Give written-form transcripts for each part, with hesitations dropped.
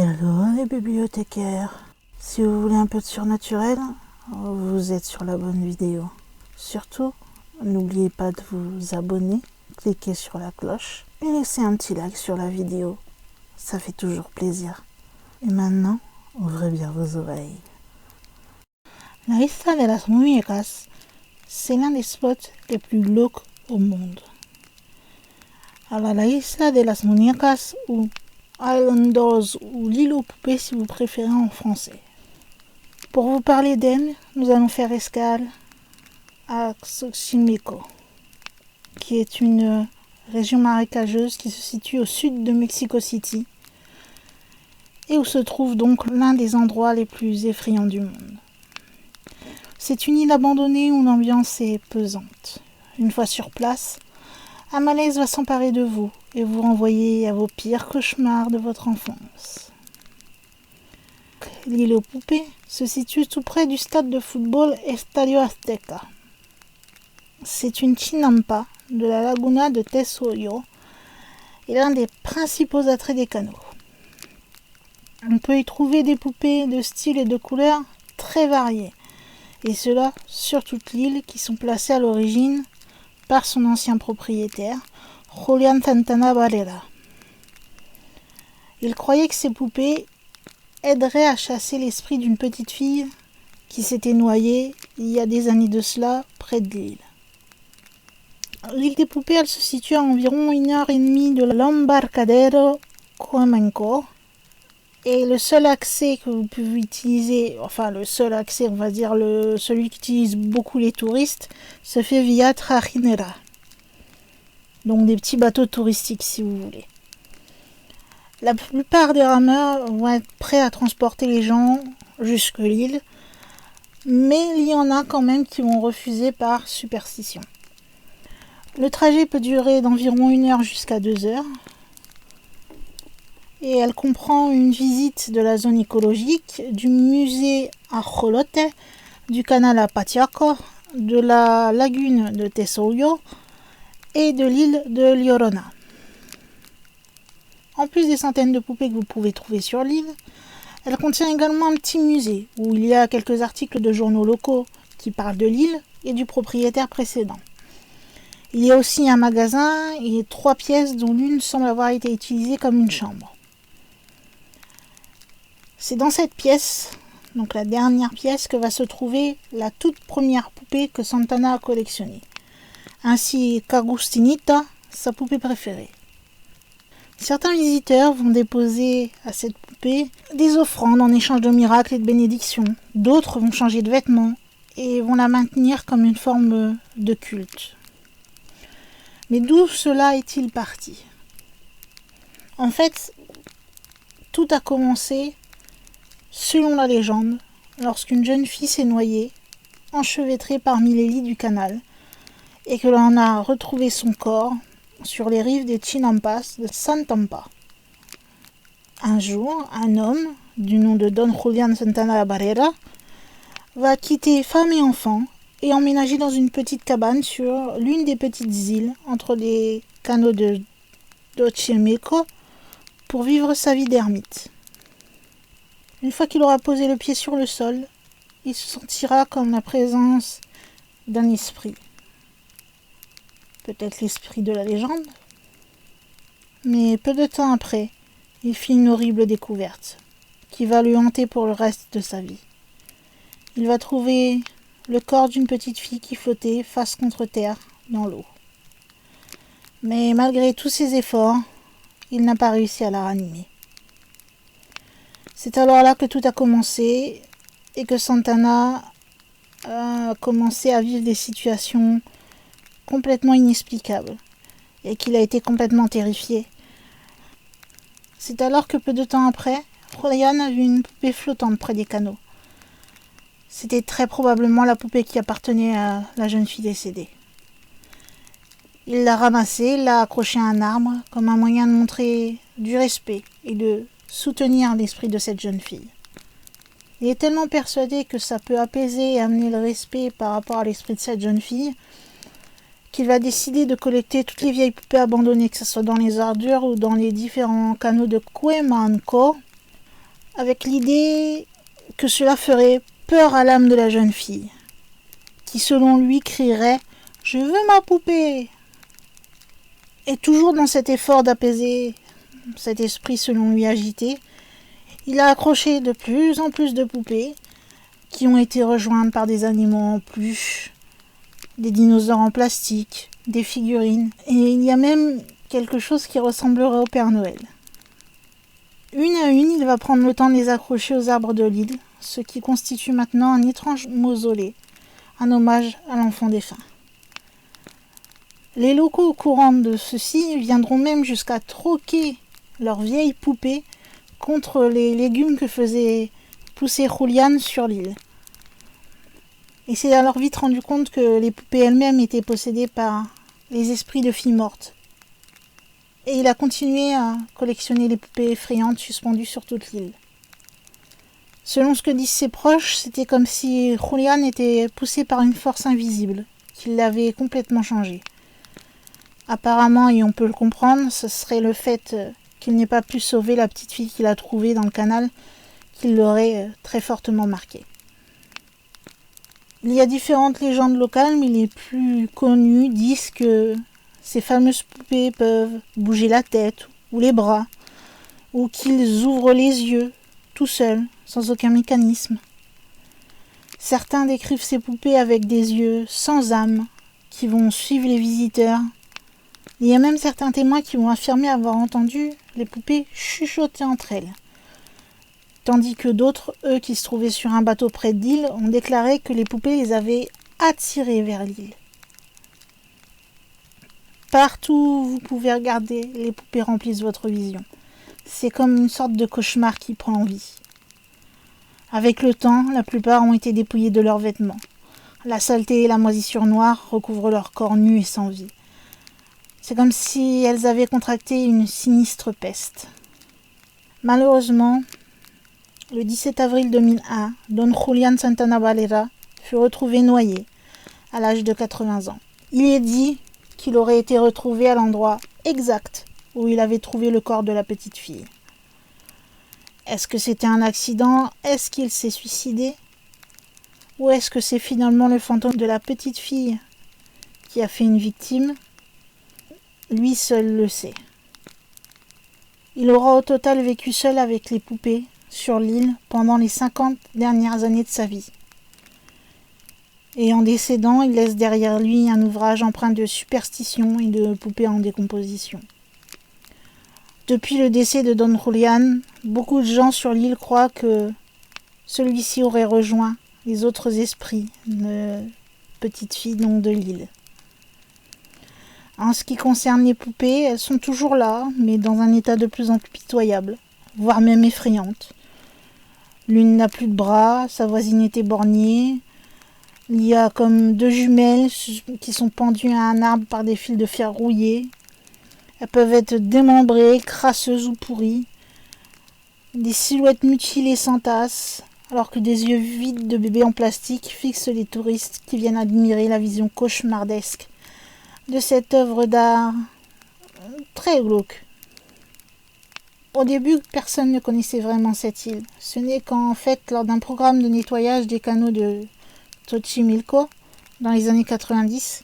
Hello les bibliothécaires. Si vous voulez un peu de surnaturel, vous êtes sur la bonne vidéo. Surtout, n'oubliez pas de vous abonner, cliquez sur la cloche et laissez un petit like sur la vidéo. Ça fait toujours plaisir. Et maintenant, ouvrez bien vos oreilles. La Isla de las Muñecas, c'est l'un des spots les plus glauques au monde. Alors la Isla de las Muñecas ou Island Dolls ou l'île aux poupées si vous préférez en français. Pour vous parler d'elle, nous allons faire escale à Xochimilco, qui est une région marécageuse qui se situe au sud de Mexico City et où se trouve donc l'un des endroits les plus effrayants du monde. C'est une île abandonnée où l'ambiance est pesante. Une fois sur place, un malaise va s'emparer de vous et vous renvoyer à vos pires cauchemars de votre enfance. L'île aux poupées se situe tout près du stade de football Estadio Azteca. C'est une chinampa de la laguna de Tesoyo et l'un des principaux attraits des canaux. On peut y trouver des poupées de styles et de couleurs très variés, et cela sur toute l'île qui sont placées à l'origine par son ancien propriétaire, Julián Santana Barrera. Il croyait que ces poupées aideraient à chasser l'esprit d'une petite fille qui s'était noyée il y a des années de cela près de l'île. L'île des poupées, elle se situe à environ 1h30 de l'Embarcadero Cuamenco. Et le seul accès que vous pouvez utiliser, enfin le seul accès, on va dire celui qu'utilisent beaucoup les touristes, se fait via Trajinera. Donc des petits bateaux touristiques si vous voulez. La plupart des rameurs vont être prêts à transporter les gens jusque l'île, mais il y en a quand même qui vont refuser par superstition. Le trajet peut durer d'environ 1 heure jusqu'à 2 heures. Et elle comprend une visite de la zone écologique, du musée Ajolote, du canal Apatiaco, de la lagune de Tesoyo et de l'île de Llorona. En plus des centaines de poupées que vous pouvez trouver sur l'île, elle contient également un petit musée où il y a quelques articles de journaux locaux qui parlent de l'île et du propriétaire précédent. Il y a aussi un magasin et 3 pièces dont l'une semble avoir été utilisée comme une chambre. C'est dans cette pièce, donc la dernière pièce, que va se trouver la toute première poupée que Santana a collectionnée, ainsi qu'Agustinita, sa poupée préférée. Certains visiteurs vont déposer à cette poupée des offrandes en échange de miracles et de bénédictions. D'autres vont changer de vêtements et vont la maintenir comme une forme de culte. Mais d'où cela est-il parti ? En fait, tout a commencé, selon la légende, lorsqu'une jeune fille s'est noyée, enchevêtrée parmi les lits du canal, et que l'on a retrouvé son corps sur les rives des Chinampas de Santampa. Un jour, un homme, du nom de Don Julián Santana Barrera, va quitter femme et enfants et emménager dans une petite cabane sur l'une des petites îles entre les canaux de Xochimilco pour vivre sa vie d'ermite. Une fois qu'il aura posé le pied sur le sol, il se sentira comme la présence d'un esprit. Peut-être l'esprit de la légende. Mais peu de temps après, il fit une horrible découverte qui va le hanter pour le reste de sa vie. Il va trouver le corps d'une petite fille qui flottait face contre terre dans l'eau. Mais malgré tous ses efforts, il n'a pas réussi à la ranimer. C'est alors là que tout a commencé et que Santana a commencé à vivre des situations complètement inexplicables et qu'il a été complètement terrifié. C'est alors que peu de temps après, Julián a vu une poupée flottante près des canaux. C'était très probablement la poupée qui appartenait à la jeune fille décédée. Il l'a ramassée, l'a accrochée à un arbre comme un moyen de montrer du respect et de soutenir l'esprit de cette jeune fille. Il est tellement persuadé que ça peut apaiser et amener le respect par rapport à l'esprit de cette jeune fille qu'il va décider de collecter toutes les vieilles poupées abandonnées, que ce soit dans les ordures ou dans les différents canaux de Cuemanco, avec l'idée que cela ferait peur à l'âme de la jeune fille, qui selon lui crierait « Je veux ma poupée !» Et toujours dans cet effort d'apaiser cet esprit selon lui agité, il a accroché de plus en plus de poupées qui ont été rejointes par des animaux en peluche, des dinosaures en plastique, des figurines, et il y a même quelque chose qui ressemblerait au Père Noël. Une à une, il va prendre le temps de les accrocher aux arbres de l'île, ce qui constitue maintenant un étrange mausolée, un hommage à l'enfant défunt. Les locaux au courant de ceci viendront même jusqu'à troquer leurs vieilles poupées contre les légumes que faisait pousser Julián sur l'île. Et c'est alors vite rendu compte que les poupées elles-mêmes étaient possédées par les esprits de filles mortes. Et il a continué à collectionner les poupées effrayantes suspendues sur toute l'île. Selon ce que disent ses proches, c'était comme si Julián était poussé par une force invisible, qui l'avait complètement changé. Apparemment, et on peut le comprendre, ce serait le fait qu'il n'ait pas pu sauver la petite fille qu'il a trouvée dans le canal qui l'aurait très fortement marqué. Il y a différentes légendes locales, mais les plus connues disent que ces fameuses poupées peuvent bouger la tête ou les bras, ou qu'ils ouvrent les yeux tout seuls, sans aucun mécanisme. Certains décrivent ces poupées avec des yeux sans âme, qui vont suivre les visiteurs. Il y a même certains témoins qui vont affirmer avoir entendu les poupées chuchoter entre elles. Tandis que d'autres, eux qui se trouvaient sur un bateau près de l'île, ont déclaré que les poupées les avaient attirés vers l'île. Partout où vous pouvez regarder, les poupées remplissent votre vision. C'est comme une sorte de cauchemar qui prend vie. Avec le temps, la plupart ont été dépouillés de leurs vêtements. La saleté et la moisissure noire recouvrent leur corps nu et sans vie. C'est comme si elles avaient contracté une sinistre peste. Malheureusement, le 17 avril 2001, Don Julián Santana Valera fut retrouvé noyé à l'âge de 80 ans. Il est dit qu'il aurait été retrouvé à l'endroit exact où il avait trouvé le corps de la petite fille. Est-ce que c'était un accident? Est-ce qu'il s'est suicidé? Ou est-ce que c'est finalement le fantôme de la petite fille qui a fait une victime? Lui seul le sait. Il aura au total vécu seul avec les poupées sur l'île pendant les 50 dernières années de sa vie. Et en décédant, il laisse derrière lui un ouvrage empreint de superstitions et de poupées en décomposition. Depuis le décès de Don Julián, beaucoup de gens sur l'île croient que celui-ci aurait rejoint les autres esprits de petite fille donc de l'île. En ce qui concerne les poupées, elles sont toujours là, mais dans un état de plus en plus pitoyable, voire même effrayante. L'une n'a plus de bras, sa voisine est éborgnée. Il y a comme deux jumelles qui sont pendues à un arbre par des fils de fer rouillés. Elles peuvent être démembrées, crasseuses ou pourries. Des silhouettes mutilées s'entassent, alors que des yeux vides de bébés en plastique fixent les touristes qui viennent admirer la vision cauchemardesque de cette œuvre d'art très glauque. Au début, personne ne connaissait vraiment cette île. Ce n'est qu'en fait, lors d'un programme de nettoyage des canaux de Xochimilco, dans les années 90,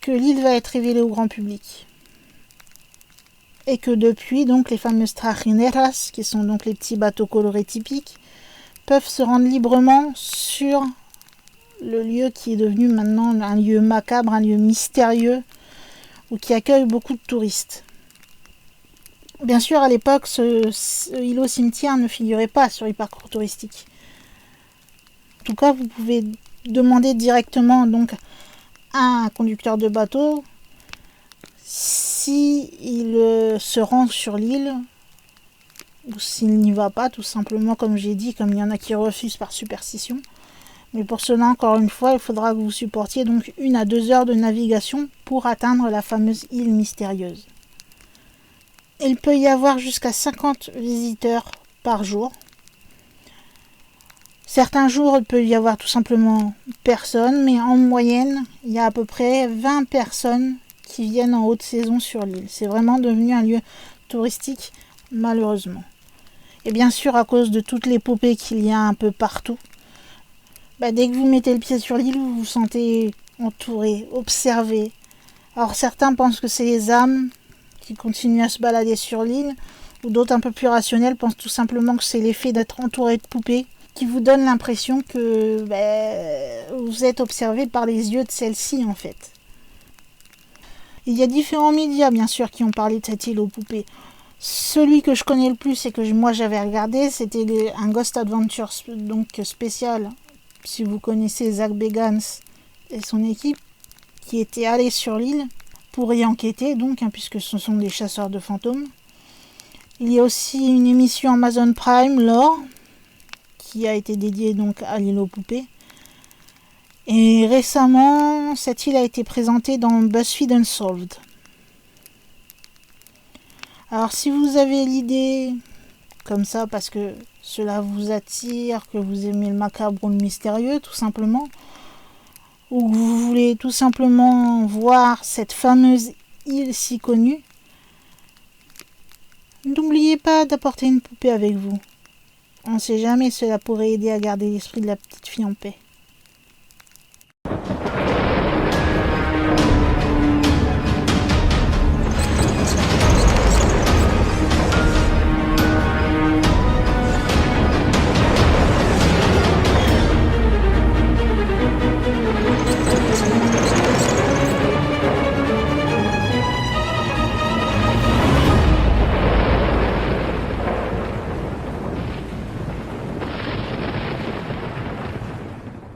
que l'île va être révélée au grand public. Et que depuis, donc, les fameuses trajineras, qui sont donc les petits bateaux colorés typiques, peuvent se rendre librement sur le lieu qui est devenu maintenant un lieu macabre, un lieu mystérieux, ou qui accueille beaucoup de touristes. Bien sûr, à l'époque, ce îlot cimetière ne figurait pas sur les parcours touristiques. En tout cas, vous pouvez demander directement donc à un conducteur de bateau si il se rend sur l'île ou s'il n'y va pas, tout simplement, comme j'ai dit, comme il y en a qui refusent par superstition. Mais pour cela, encore une fois, il faudra que vous supportiez donc 1 à 2 heures de navigation pour atteindre la fameuse île mystérieuse. Il peut y avoir jusqu'à 50 visiteurs par jour. Certains jours, il peut y avoir tout simplement personne, mais en moyenne, il y a à peu près 20 personnes qui viennent en haute saison sur l'île. C'est vraiment devenu un lieu touristique, malheureusement. Et bien sûr, à cause de toutes les poupées qu'il y a un peu partout, dès que vous mettez le pied sur l'île, vous vous sentez entouré, observé. Alors certains pensent que c'est les âmes qui continuent à se balader sur l'île, ou d'autres un peu plus rationnels pensent tout simplement que c'est l'effet d'être entouré de poupées qui vous donne l'impression que vous êtes observé par les yeux de celle-ci en fait. Il y a différents médias bien sûr qui ont parlé de cette île aux poupées. Celui que je connais le plus et que moi j'avais regardé, c'était un Ghost Adventure donc spécial, si vous connaissez Zach Bagans et son équipe, qui étaient allés sur l'île pour y enquêter, donc, puisque ce sont des chasseurs de fantômes. Il y a aussi une émission Amazon Prime, Lore, qui a été dédiée donc à l'île aux poupées. Et récemment, cette île a été présentée dans BuzzFeed Unsolved. Alors si vous avez l'idée, comme ça, parce que cela vous attire, que vous aimez le macabre ou le mystérieux, tout simplement, ou que vous voulez tout simplement voir cette fameuse île si connue, n'oubliez pas d'apporter une poupée avec vous. On ne sait jamais, cela pourrait aider à garder l'esprit de la petite fille en paix.